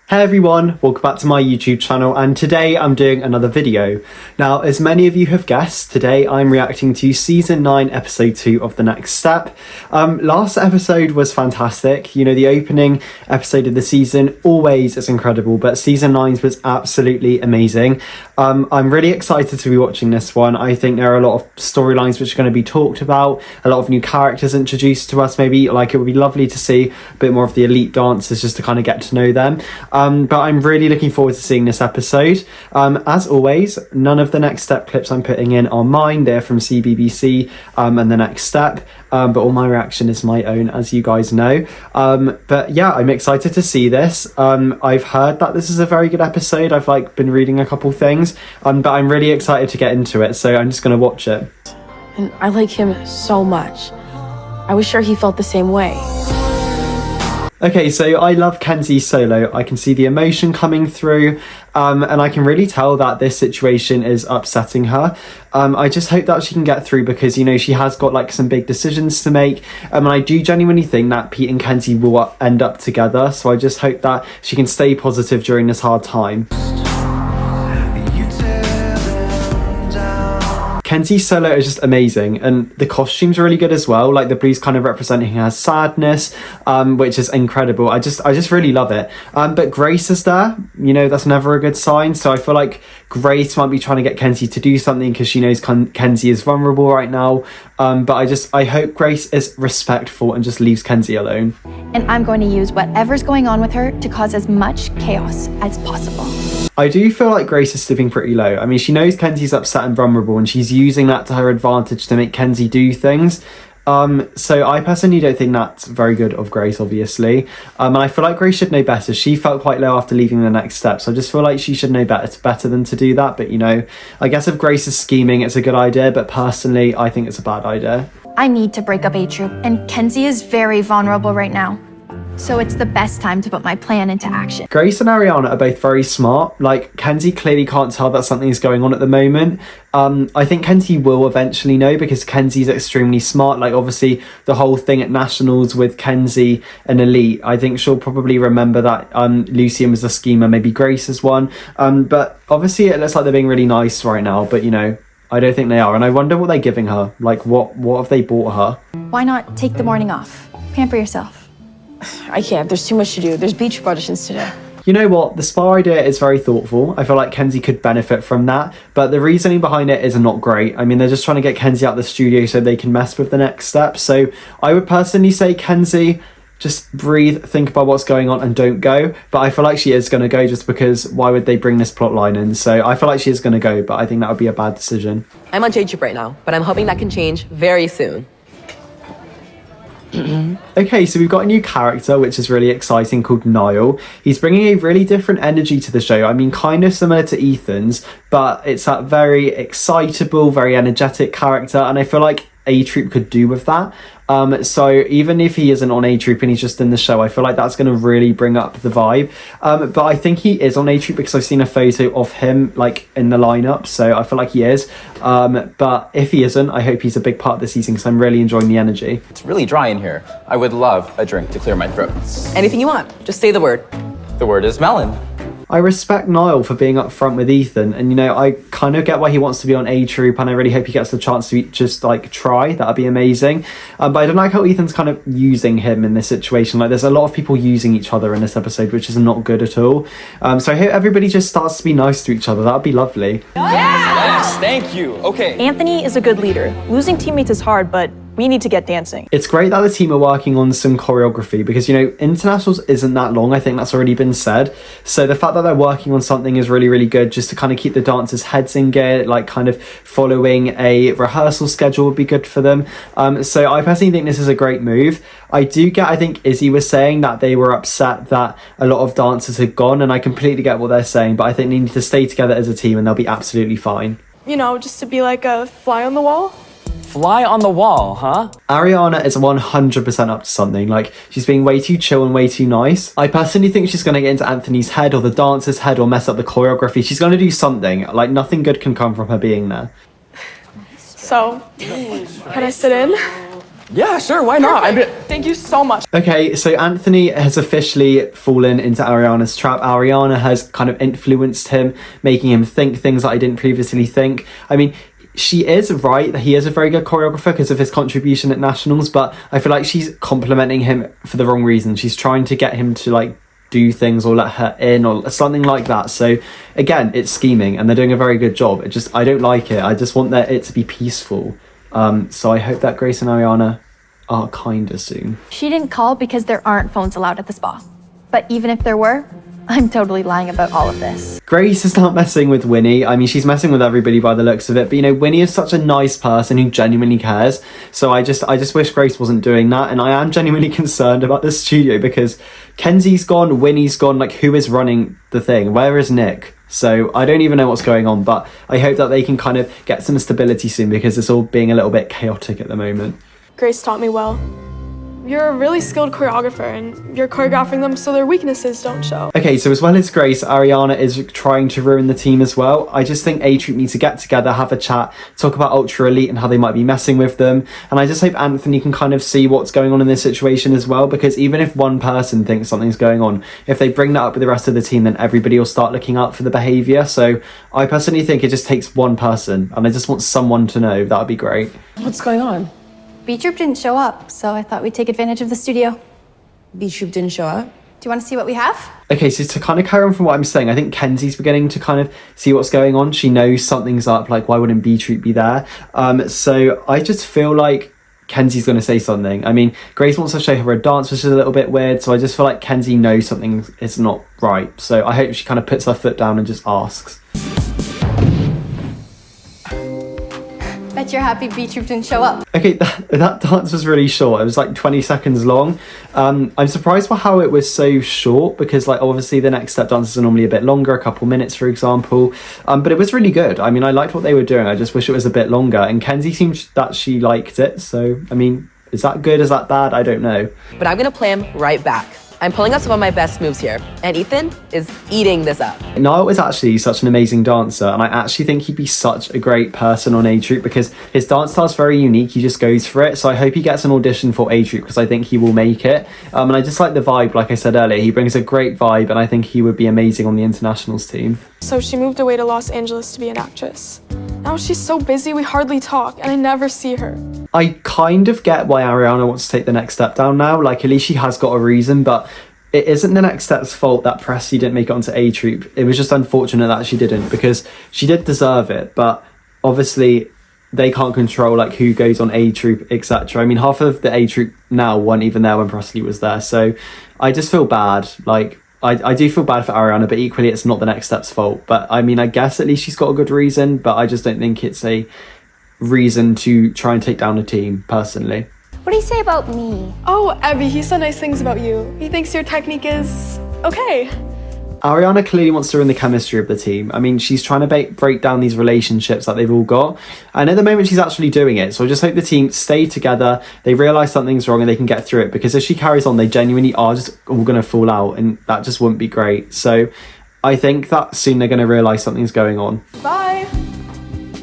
Hey everyone, welcome back to my YouTube channel, and today I'm doing another video. Now, as many of you have guessed, today I'm reacting to Season 9, Episode 2 of The Next Step. Last episode was fantastic. You know, the opening episode of the season always is incredible, but Season 9 was absolutely amazing. I'm really excited to be watching this one. I think there are a lot of storylines which are going to be talked about, a lot of new characters introduced to us. Maybe, like, it would be lovely to see a bit more of the elite dancers just to kind of get to know them. But I'm really looking forward to seeing this episode. As always, none of the Next Step clips I'm putting in are mine. They're from CBBC and The Next Step. But all my reaction is my own, as you guys know. But yeah, I'm excited to see this. I've heard that this is a very good episode. I've been reading a couple things, but I'm really excited to get into it. So I'm just going to watch it. And I like him so much. I was sure he felt the same way. Okay, so I love Kenzie's solo. I can see the emotion coming through, and I can really tell that this situation is upsetting her. I just hope that she can get through because, you know, she has got some big decisions to make, and I do genuinely think that Pete and Kenzie will end up together. So I just hope that she can stay positive during this hard time. Kenzie's solo is just amazing, and the costume's really good as well. Like the blues kind of representing her sadness, which is incredible. I just really love it. But Grace is there. You know, that's never a good sign. So I feel like Grace might be trying to get Kenzie to do something because she knows Kenzie is vulnerable right now. But I hope Grace is respectful and just leaves Kenzie alone. And I'm going to use whatever's going on with her to cause as much chaos as possible. I do feel like Grace is slipping pretty low. I mean, she knows Kenzie's upset and vulnerable, and she's using that to her advantage to make Kenzie do things. So I personally don't think that's very good of Grace, obviously. And I feel like Grace should know better. She felt quite low after leaving The Next Step, so I just feel like she should know better. It's better than to do that. But, you know, I guess if Grace is scheming, it's a good idea. But personally, I think it's a bad idea. I need to break up A Troop, and Kenzie is very vulnerable right now. So it's the best time to put my plan into action. Grace and Ariana are both very smart. Like, Kenzie clearly can't tell that something's going on at the moment. I think Kenzie will eventually know because Kenzie's extremely smart. Like, obviously, the whole thing at Nationals with Kenzie and Elite, I think she'll probably remember that Lucien was a schemer, maybe Grace is one. But obviously, it looks like they're being really nice right now. But, you know, I don't think they are. And I wonder what they're giving her. Like, what have they bought her? Why not take the morning off? Pamper yourself. I can't. There's too much to do. There's beach auditions today. You know what? The spa idea is very thoughtful. I feel like Kenzie could benefit from that, but the reasoning behind it is not great. I mean, they're just trying to get Kenzie out of the studio so they can mess with The Next Step. So I would personally say, Kenzie, just breathe, think about what's going on and don't go. But I feel like she is going to go just because why would they bring this plot line in? So I feel like she is going to go, but I think that would be a bad decision. I'm on J-Trip right now, but I'm hoping that can change very soon. Okay, so we've got a new character, which is really exciting, called Niall. He's bringing a really different energy to the show. I mean, kind of similar to Ethan's, but it's that very excitable, very energetic character, and I feel like A Troop could do with that. So even if he isn't on A Troop and he's just in the show, I feel like that's going to really bring up the vibe. But I think he is on A Troop because I've seen a photo of him in the lineup, so I feel like he is. But if he isn't, I hope he's a big part of the season because I'm really enjoying the energy. It's really dry in here. I would love a drink to clear my throat. Anything you want, just say the word. The word is melon. I respect Niall for being up front with Ethan, and, you know, I kind of get why he wants to be on A Troop, and I really hope he gets the chance to just try. That'd be amazing. But I don't like how Ethan's kind of using him in this situation. Like, there's a lot of people using each other in this episode, which is not good at all. So I hope everybody just starts to be nice to each other. That'd be lovely. Yes, thank you. Okay. Anthony is a good leader. Losing teammates is hard, but we need to get dancing. It's great that the team are working on some choreography because, you know, internationals isn't that long. I think that's already been said. So the fact that they're working on something is really, really good, just to kind of keep the dancers' heads in gear, like kind of following a rehearsal schedule would be good for them. So I personally think this is a great move. I think Izzy was saying that they were upset that a lot of dancers had gone, and I completely get what they're saying, but I think they need to stay together as a team and they'll be absolutely fine. You know, just to be like a fly on the wall. Fly on the wall, huh? Ariana is 100% up to something. Like, she's being way too chill and way too nice. I personally think she's going to get into Anthony's head or the dancer's head or mess up the choreography. She's going to do something. Like, nothing good can come from her being there. So, can I sit in? Yeah, sure, why not? Thank you so much. Okay, so Anthony has officially fallen into Ariana's trap. Ariana has kind of influenced him, making him think things that I didn't previously think. I mean, she is right that he is a very good choreographer because of his contribution at nationals, but I feel like she's complimenting him for the wrong reason. She's trying to get him to like do things or let her in or something like that. So again, it's scheming and they're doing a very good job. I don't like it. I just want it to be peaceful. So I hope that Grace and Ariana are kinder soon. She didn't call because there aren't phones allowed at the spa. But even if there were, I'm totally lying about all of this. Grace is not messing with Winnie. I mean, she's messing with everybody by the looks of it. But, you know, Winnie is such a nice person who genuinely cares. So I just wish Grace wasn't doing that. And I am genuinely concerned about the studio because Kenzie's gone, Winnie's gone. Like, who is running the thing? Where is Nick? So I don't even know what's going on. But I hope that they can kind of get some stability soon because it's all being a little bit chaotic at the moment. Grace taught me well. You're a really skilled choreographer and you're choreographing them so their weaknesses don't show. Okay, so as well as Grace, Ariana is trying to ruin the team as well. I just think A Troop needs to get together, have a chat, talk about Ultra Elite and how they might be messing with them. And I just hope Anthony can kind of see what's going on in this situation as well, because even if one person thinks something's going on, if they bring that up with the rest of the team, then everybody will start looking out for the behaviour. So I personally think it just takes one person and I just want someone to know. That would be great. What's going on? B-Troop didn't show up, so I thought we'd take advantage of the studio. B-Troop didn't show up? Do you want to see what we have? Okay, so to kind of carry on from what I'm saying, I think Kenzie's beginning to kind of see what's going on. She knows something's up, like why wouldn't B-Troop be there? So I just feel like Kenzie's going to say something. I mean, Grace wants to show her a dance, which is a little bit weird, so I just feel like Kenzie knows something is not right. So I hope she kind of puts her foot down and just asks. Bet you're happy B-Troop didn't show up. Okay, that dance was really short. It was like 20 seconds long. I'm surprised by how it was so short because like obviously the next step dances are normally a bit longer, a couple minutes for example. But it was really good. I mean, I liked what they were doing. I just wish it was a bit longer. And Kenzie seemed that she liked it. So, I mean, is that good? Is that bad? I don't know. But I'm gonna play him right back. I'm pulling out some of my best moves here, and Ethan is eating this up. Niall is actually such an amazing dancer, and I actually think he'd be such a great person on A Troop because his dance style is very unique. He just goes for it. So I hope he gets an audition for A Troop because I think he will make it. And I just like the vibe, like I said earlier. He brings a great vibe, and I think he would be amazing on the internationals team. So she moved away to Los Angeles to be an actress. Now she's so busy we hardly talk, and I never see her. I kind of get why Ariana wants to take the next step down now. Like, at least she has got a reason, but it isn't the next step's fault that Pressy didn't make it onto A Troop. It was just unfortunate that she didn't because she did deserve it, but obviously they can't control like who goes on A Troop, etc. I mean, half of the A Troop now weren't even there when Presley was there, so I just feel bad. Like, I do feel bad for Ariana, but equally it's not the next step's fault. But I mean, I guess at least she's got a good reason, but I just don't think it's a reason to try and take down a team, personally. What do you say about me? Oh, Abby, he said nice things about you. He thinks your technique is okay. Ariana clearly wants to ruin the chemistry of the team. I mean, she's trying to break down these relationships that they've all got. And at the moment, she's actually doing it. So I just hope the team stay together. They realise something's wrong and they can get through it. Because if she carries on, they genuinely are just all going to fall out. And that just wouldn't be great. So I think that soon they're going to realise something's going on. Bye.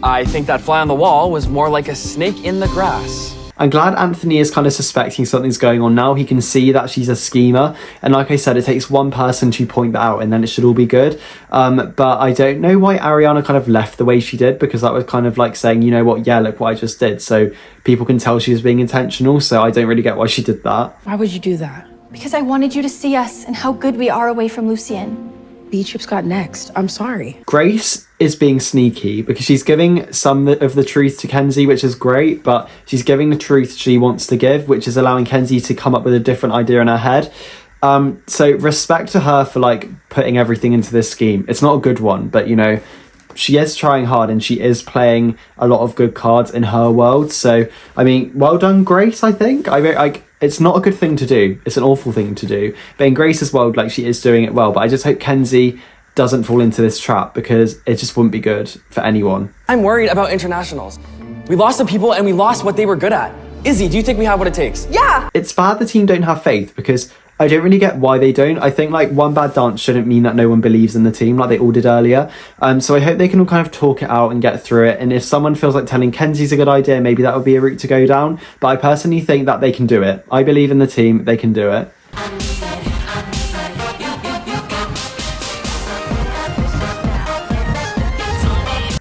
I think that fly on the wall was more like a snake in the grass. I'm glad Anthony is kind of suspecting something's going on now. He can see that she's a schemer. And like I said, it takes one person to point that out and then it should all be good. But I don't know why Ariana kind of left the way she did, because that was kind of like saying, you know what, yeah, look what I just did. So people can tell she was being intentional. So I don't really get why she did that. Why would you do that? Because I wanted you to see us and how good we are away from Lucien. B-Trip's got next. I'm sorry. Grace is being sneaky because she's giving some of the truth to Kenzie, which is great, but she's giving the truth she wants to give, which is allowing Kenzie to come up with a different idea in her head. So respect to her for like putting everything into this scheme. It's not a good one, but you know, she is trying hard and she is playing a lot of good cards in her world. So, I mean, well done, Grace, I think. It's not a good thing to do. It's an awful thing to do. But in Grace's world, like, she is doing it well. But I just hope Kenzie doesn't fall into this trap because it just wouldn't be good for anyone. I'm worried about internationals. We lost the people and we lost what they were good at. Izzy, do you think we have what it takes? Yeah. It's bad the team don't have faith because I don't really get why they don't. I think like one bad dance shouldn't mean that no one believes in the team like they all did earlier. So I hope they can all kind of talk it out and get through it. And if someone feels like telling Kenzie's a good idea, maybe that would be a route to go down. But I personally think that they can do it. I believe in the team, they can do it.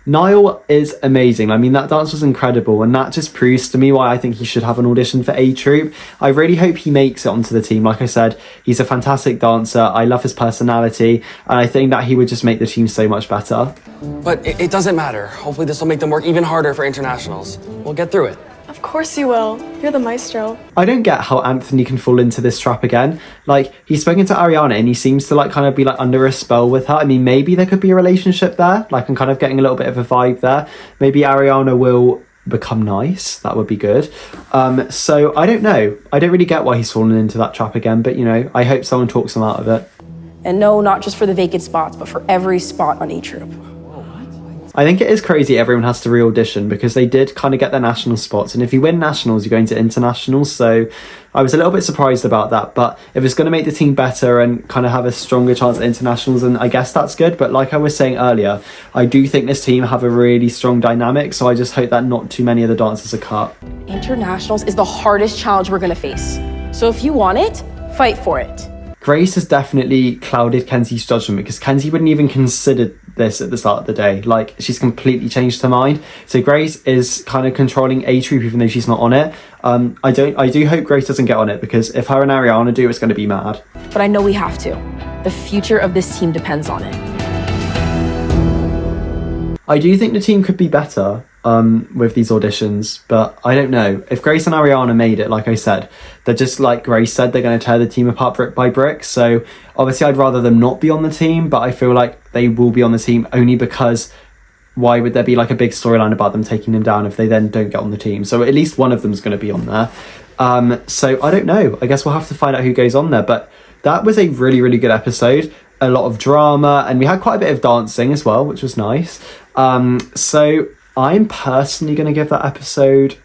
Niall is amazing. I mean, that dance was incredible, and that just proves to me why I think he should have an audition for A Troop. I really hope he makes it onto the team. Like I said, he's a fantastic dancer. I love his personality, and I think that he would just make the team so much better. But it doesn't matter. Hopefully this will make them work even harder for internationals. We'll get through it. Of course you will. You're the maestro. I don't get how Anthony can fall into this trap again. Like, he's spoken to Ariana and he seems to like kind of be like under a spell with her. I mean, maybe there could be a relationship there. Like, I'm kind of getting a little bit of a vibe there. Maybe Ariana will become nice. That would be good. So I don't know. I don't really get why he's fallen into that trap again, but you know, I hope someone talks him out of it. And no, not just for the vacant spots, but for every spot on A Troop. I think it is crazy everyone has to re-audition because they did kind of get their national spots, and if you win nationals you're going to internationals, so I was a little bit surprised about that. But if it's going to make the team better and kind of have a stronger chance at internationals, then I guess that's good. But like I was saying earlier, I do think this team have a really strong dynamic, so I just hope that not too many of the dancers are cut. Internationals is the hardest challenge we're gonna face. So if you want it, fight for it. Grace has definitely clouded Kenzie's judgment because Kenzie wouldn't even consider this at the start of the day. Like, she's completely changed her mind. So Grace is kind of controlling A Troop even though she's not on it. I do hope Grace doesn't get on it because if her and Ariana do, it's going to be mad. But I know we have to. The future of this team depends on it. I do think the team could be better with these auditions, but I don't know. If Grace and Ariana made it, like I said, they're just like Grace said, they're going to tear the team apart brick by brick. So obviously I'd rather them not be on the team, but I feel like they will be on the team only because why would there be like a big storyline about them taking them down if they then don't get on the team? So at least one of them's going to be on there. So I don't know. I guess we'll have to find out who goes on there. But that was a really, really good episode. A lot of drama, and we had quite a bit of dancing as well, which was nice. So I'm personally going to give that episode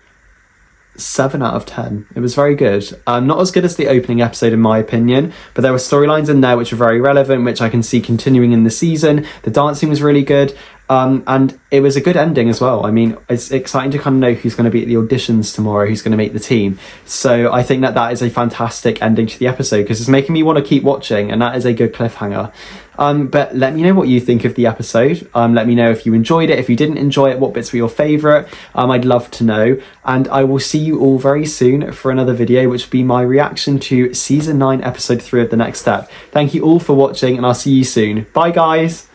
7 out of 10. It was very good. Not as good as the opening episode in my opinion, but there were storylines in there which were very relevant, which I can see continuing in the season. The dancing was really good. And it was a good ending as well. I mean, it's exciting to kind of know who's going to be at the auditions tomorrow, who's going to make the team. So I think that is a fantastic ending to the episode because it's making me want to keep watching, and that is a good cliffhanger. But let me know what you think of the episode. Let me know if you enjoyed it. If you didn't enjoy it, what bits were your favourite? I'd love to know. And I will see you all very soon for another video, which will be my reaction to Season 9, Episode 3 of The Next Step. Thank you all for watching, and I'll see you soon. Bye, guys!